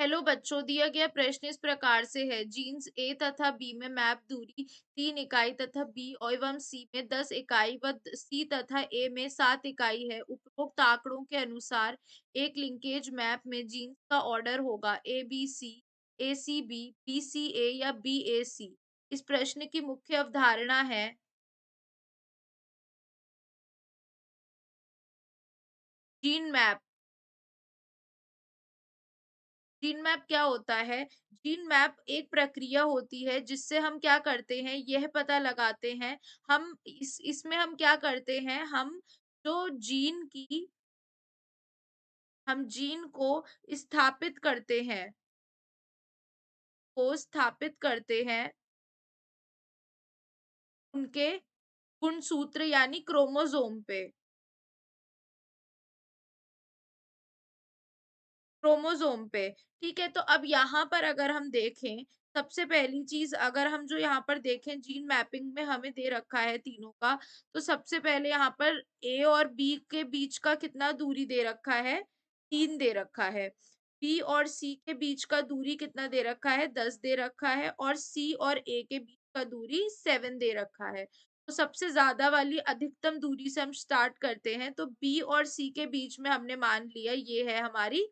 Hello बच्चों, दिया गया प्रश्न इस प्रकार से है। जीन्स ए तथा बी में मैप दूरी 3 इकाई तथा बी और एवं सी में 10 इकाई व सी तथा ए में 7 इकाई है। उपरोक्त आंकड़ों के अनुसार एक लिंकेज मैप में जीन्स का ऑर्डर होगा ए सी बी सी ए या बी ए सी। इस प्रश्न की मुख्य अवधारणा है जीन मैप। जीन मैप क्या होता है? जीन मैप एक प्रक्रिया होती है जिससे हम क्या करते हैं, यह पता लगाते हैं। हम इसमें हम क्या करते हैं, जो जीन की हम जीन को स्थापित करते हैं, उनके गुणसूत्र यानी क्रोमोसोम पे। क्रोमोसोम पे, ठीक है? तो अब यहाँ पर अगर हम देखें, सबसे पहली चीज़ अगर हम जो यहाँ पर देखें जीन मैपिंग में हमें दे रखा है तीनों का, तो सबसे पहले यहाँ पर ए और बी के बीच का कितना दूरी दे रखा है? 3 दे रखा है। बी और सी के बीच का दूरी कितना दे रखा है? 10 दे रखा है और सी और ए के बीच का दूरी 7 दे रखा है। तो सबसे ज़्यादा वाली अधिकतम दूरी से हम स्टार्ट करते हैं, तो बी और सी के बीच में हमने मान लिया ये है हमारी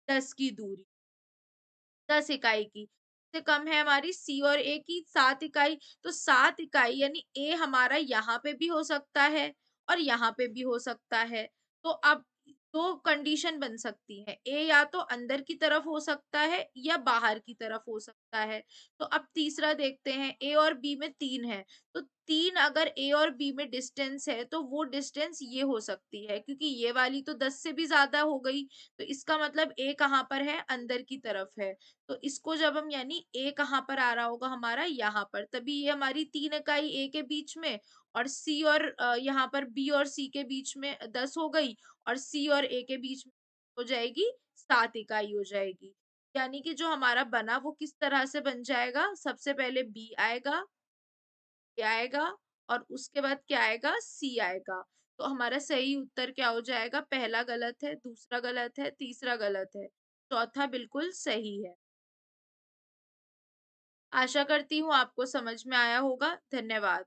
10 की दूरी, 10 इकाई की। इससे कम है हमारी सी और ए की 7 इकाई, तो 7 इकाई यानी ए हमारा यहाँ पे भी हो सकता है और यहाँ पे भी हो सकता है। तो अब 2 कंडीशन बन सकती हैं, ए या तो अंदर की तरफ हो सकता है या बाहर की तरफ हो सकता है। तो अब तीसरा देखते हैं, ए और बी में 3 है, तो 3 अगर ए और बी में डिस्टेंस है, तो वो डिस्टेंस ये हो सकती है, क्योंकि ये वाली तो 10 से भी ज़्यादा हो गई, तो इसका मतलब ए कहाँ पर है? अंदर की तरफ है। तो इसको जब हम यानी ए कहाँ पर आ रहा होगा हमारा? यहाँ पर, तभी ये हमारी 3 इकाई ए के बीच में और सी और यहाँ पर बी और सी के बीच में 10 हो गई और सी और ए के बीच में हो जाएगी 7 इकाई हो जाएगी। यानी कि जो हमारा बना वो किस तरह से बन जाएगा? सबसे पहले बी आएगा, ए आएगा और उसके बाद क्या आएगा? सी आएगा। तो हमारा सही उत्तर क्या हो जाएगा? पहला गलत है, दूसरा गलत है, तीसरा गलत है, चौथा बिल्कुल सही है। आशा करती हूँ आपको समझ में आया होगा। धन्यवाद।